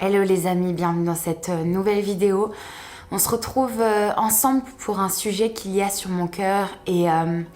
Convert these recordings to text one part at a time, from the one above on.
Hello les amis, bienvenue dans cette nouvelle vidéo. On se retrouve ensemble pour un sujet qu'il y a sur mon cœur et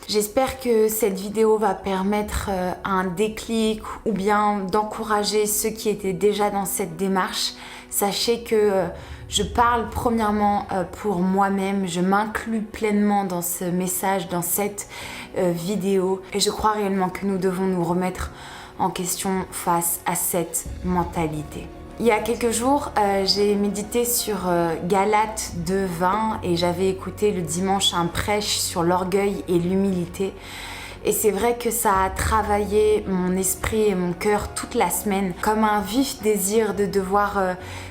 j'espère que cette vidéo va permettre un déclic ou bien d'encourager ceux qui étaient déjà dans cette démarche. Sachez que je parle premièrement pour moi-même, je m'inclus pleinement dans ce message, dans cette vidéo et je crois réellement que nous devons nous remettre en question face à cette mentalité. Il y a quelques jours, j'ai médité sur Galates 2:20 et j'avais écouté le dimanche un prêche sur l'orgueil et l'humilité. Et c'est vrai que ça a travaillé mon esprit et mon cœur toute la semaine, comme un vif désir de devoir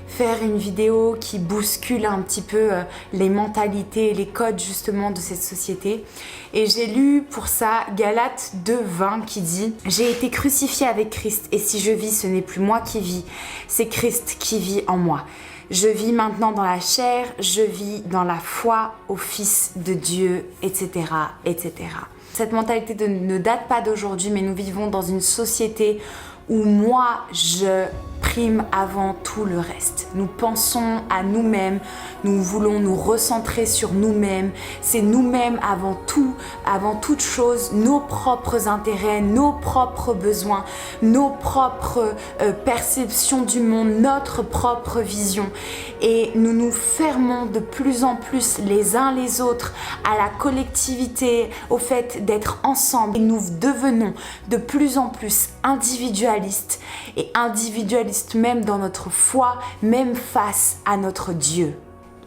faire une vidéo qui bouscule un petit peu les mentalités et les codes justement de cette société. Et j'ai lu pour ça Galates 2:20 qui dit « J'ai été crucifié avec Christ et si je vis, ce n'est plus moi qui vis, c'est Christ qui vit en moi. Je vis maintenant dans la chair, je vis dans la foi au Fils de Dieu, etc. etc. » Cette mentalité ne date pas d'aujourd'hui, mais nous vivons dans une société où moi, je prime avant tout le reste. Nous pensons à nous-mêmes, nous voulons nous recentrer sur nous-mêmes. C'est nous-mêmes avant tout, avant toute chose, nos propres intérêts, nos propres besoins, nos propres perceptions du monde, notre propre vision. Et nous nous fermons de plus en plus les uns les autres à la collectivité, au fait d'être ensemble. Et nous devenons de plus en plus individualistes et individualistes même dans notre foi, même face à notre Dieu.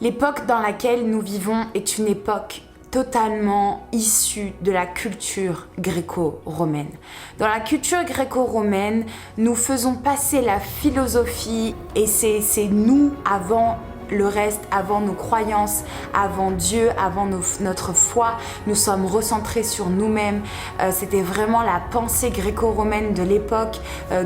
L'époque dans laquelle nous vivons est une époque totalement issue de la culture gréco-romaine. Dans la culture gréco-romaine, nous faisons passer la philosophie et c'est nous avant le reste, avant nos croyances, avant Dieu, avant notre foi. Nous sommes recentrés sur nous-mêmes. C'était vraiment la pensée gréco-romaine de l'époque,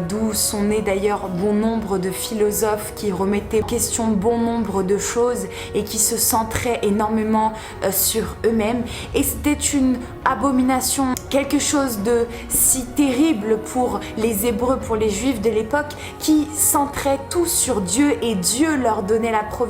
d'où sont nés d'ailleurs bon nombre de philosophes qui remettaient en question bon nombre de choses et qui se centraient énormément sur eux-mêmes. Et c'était une abomination, quelque chose de si terrible pour les Hébreux, pour les Juifs de l'époque, qui centraient tout sur Dieu et Dieu leur donnait la providence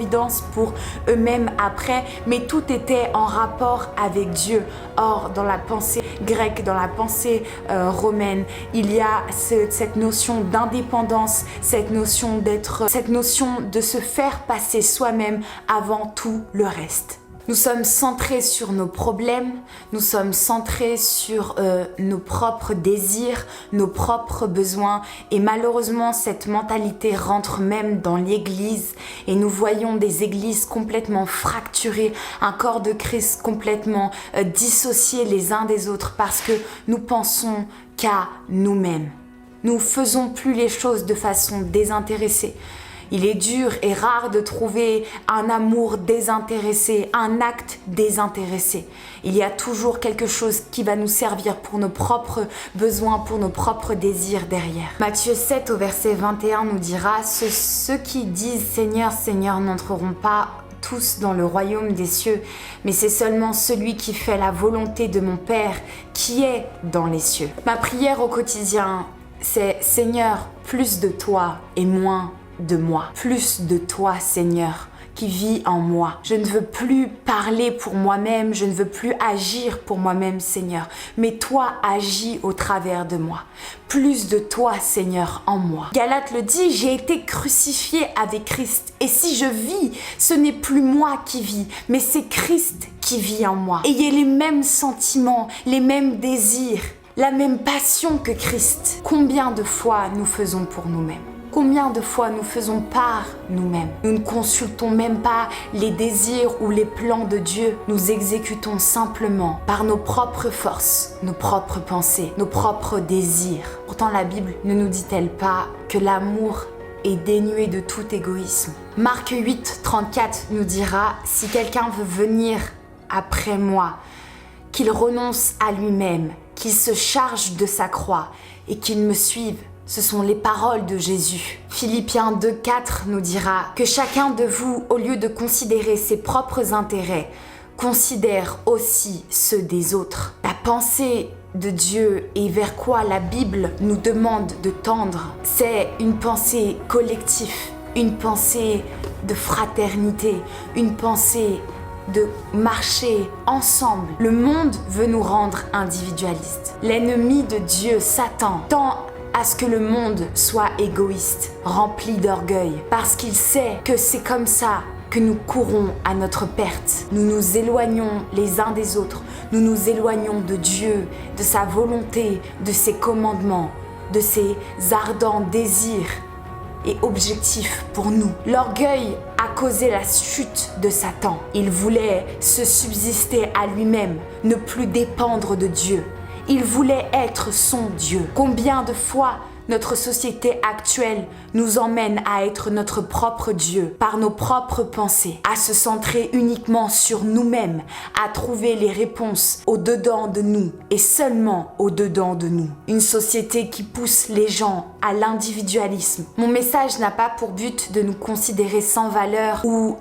pour eux-mêmes après, mais tout était en rapport avec Dieu. Or, dans la pensée grecque, dans la pensée romaine, il y a cette notion d'indépendance, cette notion de se faire passer soi-même avant tout le reste. Nous sommes centrés sur nos problèmes, nous sommes centrés sur nos propres désirs, nos propres besoins et malheureusement cette mentalité rentre même dans l'église et nous voyons des églises complètement fracturées, un corps de Christ complètement dissocié les uns des autres parce que nous pensons qu'à nous-mêmes. Nous faisons plus les choses de façon désintéressée. Il est dur et rare de trouver un amour désintéressé, un acte désintéressé. Il y a toujours quelque chose qui va nous servir pour nos propres besoins, pour nos propres désirs derrière. Matthieu 7 au verset 21 nous dira « Ceux qui disent « Seigneur, Seigneur » n'entreront pas tous dans le royaume des cieux, mais c'est seulement celui qui fait la volonté de mon Père qui est dans les cieux. » Ma prière au quotidien, c'est « Seigneur, plus de toi et moins de moi. Plus de toi, Seigneur, qui vit en moi. Je ne veux plus parler pour moi-même, je ne veux plus agir pour moi-même, Seigneur, mais toi agis au travers de moi. Plus de toi, Seigneur, en moi. Galates le dit, j'ai été crucifié avec Christ et si je vis, ce n'est plus moi qui vis, mais c'est Christ qui vit en moi. Ayez les mêmes sentiments, les mêmes désirs, la même passion que Christ. Combien de fois nous faisons pour nous-mêmes? Combien de fois nous faisons part nous-mêmes? Nous ne consultons même pas les désirs ou les plans de Dieu. Nous exécutons simplement par nos propres forces, nos propres pensées, nos propres désirs. Pourtant la Bible ne nous dit-elle pas que l'amour est dénué de tout égoïsme? Marc 8, 34 nous dira « Si quelqu'un veut venir après moi, qu'il renonce à lui-même, qu'il se charge de sa croix et qu'il me suive. » Ce sont les paroles de Jésus. Philippiens 2:4 nous dira que chacun de vous, au lieu de considérer ses propres intérêts, considère aussi ceux des autres. La pensée de Dieu et vers quoi la Bible nous demande de tendre, c'est une pensée collective. une pensée de fraternité, une pensée de marcher ensemble. Le monde veut nous rendre individualistes. L'ennemi de Dieu, Satan, tend à ce que le monde soit égoïste, rempli d'orgueil, parce qu'il sait que c'est comme ça que nous courons à notre perte. Nous nous éloignons les uns des autres, nous nous éloignons de Dieu, de sa volonté, de ses commandements, de ses ardents désirs et objectifs pour nous. L'orgueil a causé la chute de Satan. Il voulait se subsister à lui-même, ne plus dépendre de Dieu. Il voulait être son Dieu. Combien de fois notre société actuelle nous emmène à être notre propre Dieu par nos propres pensées, à se centrer uniquement sur nous-mêmes, à trouver les réponses au-dedans de nous et seulement au-dedans de nous. Une société qui pousse les gens à l'individualisme. Mon message n'a pas pour but de nous considérer sans valeur ou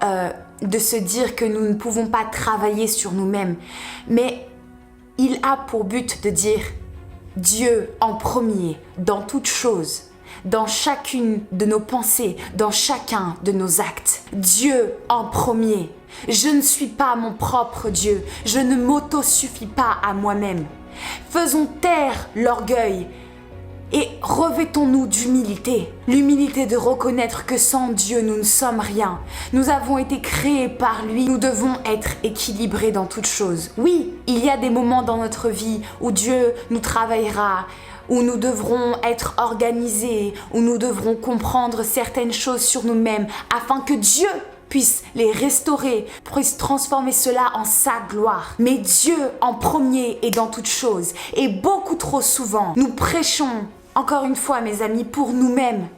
de se dire que nous ne pouvons pas travailler sur nous-mêmes, mais il a pour but de dire Dieu en premier, dans toute chose, dans chacune de nos pensées, dans chacun de nos actes. Dieu en premier. Je ne suis pas mon propre Dieu. Je ne m'autosuffis pas à moi-même. Faisons taire l'orgueil et revêtons-nous d'humilité. L'humilité de reconnaître que sans Dieu, nous ne sommes rien. Nous avons été créés par lui. Nous devons être équilibrés dans toutes choses. Oui, il y a des moments dans notre vie où Dieu nous travaillera, où nous devrons être organisés, où nous devrons comprendre certaines choses sur nous-mêmes afin que Dieu puisse les restaurer, puisse transformer cela en sa gloire. Mais Dieu en premier et dans toutes choses. Et beaucoup trop souvent, nous prêchons, encore une fois mes amis, pour nous-mêmes,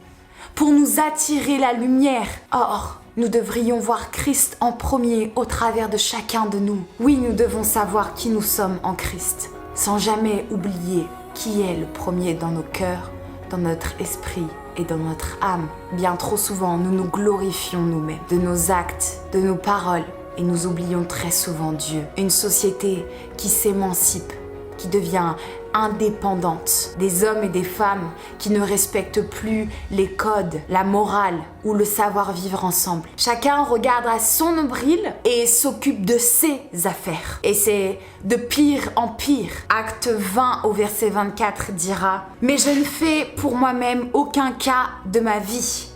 pour nous attirer la lumière. Or, nous devrions voir Christ en premier au travers de chacun de nous. Oui, nous devons savoir qui nous sommes en Christ, sans jamais oublier qui est le premier dans nos cœurs, dans notre esprit et dans notre âme. Bien trop souvent, nous nous glorifions nous-mêmes, de nos actes, de nos paroles, et nous oublions très souvent Dieu. Une société qui s'émancipe, qui devient indépendante, des hommes et des femmes qui ne respectent plus les codes, la morale ou le savoir-vivre ensemble. Chacun regarde à son nombril et s'occupe de ses affaires. Et c'est de pire en pire. Acte 20 au verset 24 dira « Mais je ne fais pour moi-même aucun cas de ma vie,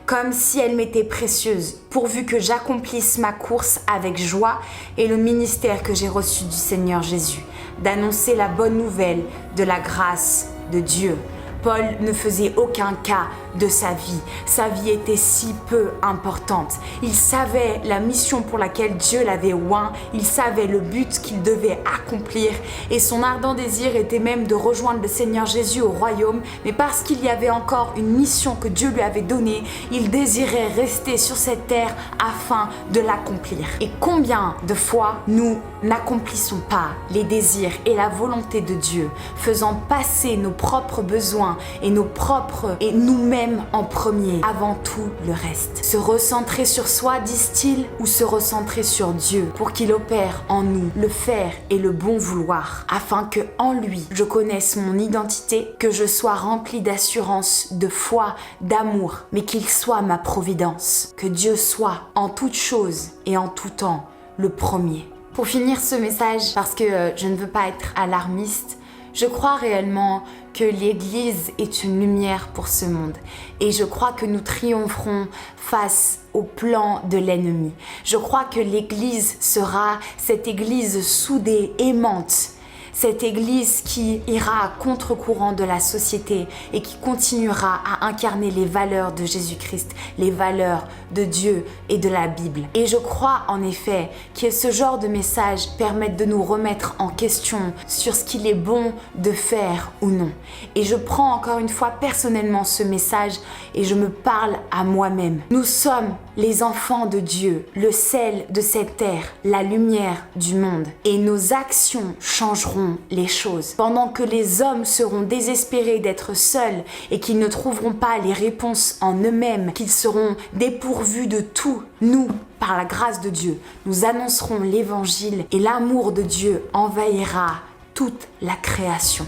comme si elle m'était précieuse, pourvu que j'accomplisse ma course avec joie et le ministère que j'ai reçu du Seigneur Jésus, d'annoncer la bonne nouvelle de la grâce de Dieu. » Paul ne faisait aucun cas de sa vie. Sa vie était si peu importante. Il savait la mission pour laquelle Dieu l'avait oint. Il savait le but qu'il devait accomplir. Et son ardent désir était même de rejoindre le Seigneur Jésus au royaume. Mais parce qu'il y avait encore une mission que Dieu lui avait donnée, il désirait rester sur cette terre afin de l'accomplir. Et combien de fois nous n'accomplissons pas les désirs et la volonté de Dieu, faisant passer nos propres besoins et nous-mêmes en premier avant tout le reste. Se recentrer sur soi, disent-ils, ou se recentrer sur Dieu pour qu'il opère en nous le faire et le bon vouloir, afin que en lui je connaisse mon identité, que je sois rempli d'assurance, de foi, d'amour, mais qu'il soit ma providence. Que Dieu soit en toutes choses et en tout temps le premier. Pour finir ce message, parce que je ne veux pas être alarmiste, je crois réellement que l'Église est une lumière pour ce monde. Et je crois que nous triompherons face au plan de l'ennemi. Je crois que l'Église sera cette Église soudée, aimante. Cette Église qui ira à contre-courant de la société et qui continuera à incarner les valeurs de Jésus-Christ, les valeurs de Dieu et de la Bible. Et je crois en effet que ce genre de message permette de nous remettre en question sur ce qu'il est bon de faire ou non. Et je prends encore une fois personnellement ce message et je me parle à moi-même. Nous sommes les enfants de Dieu, le sel de cette terre, la lumière du monde. Et nos actions changeront les choses. Pendant que les hommes seront désespérés d'être seuls et qu'ils ne trouveront pas les réponses en eux-mêmes, qu'ils seront dépourvus de tout, nous, par la grâce de Dieu, nous annoncerons l'évangile et l'amour de Dieu envahira toute la création.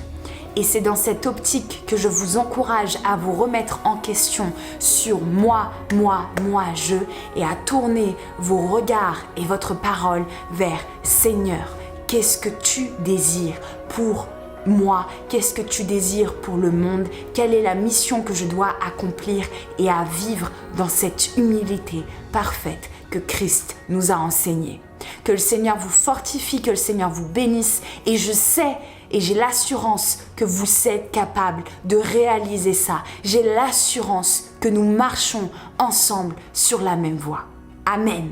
Et c'est dans cette optique que je vous encourage à vous remettre en question sur moi, je, et à tourner vos regards et votre parole vers Seigneur. Qu'est-ce que tu désires pour moi? Qu'est-ce que tu désires pour le monde? Quelle est la mission que je dois accomplir et à vivre dans cette humilité parfaite que Christ nous a enseignée? Que le Seigneur vous fortifie, que le Seigneur vous bénisse. Et je sais et j'ai l'assurance que vous êtes capable de réaliser ça. J'ai l'assurance que nous marchons ensemble sur la même voie. Amen.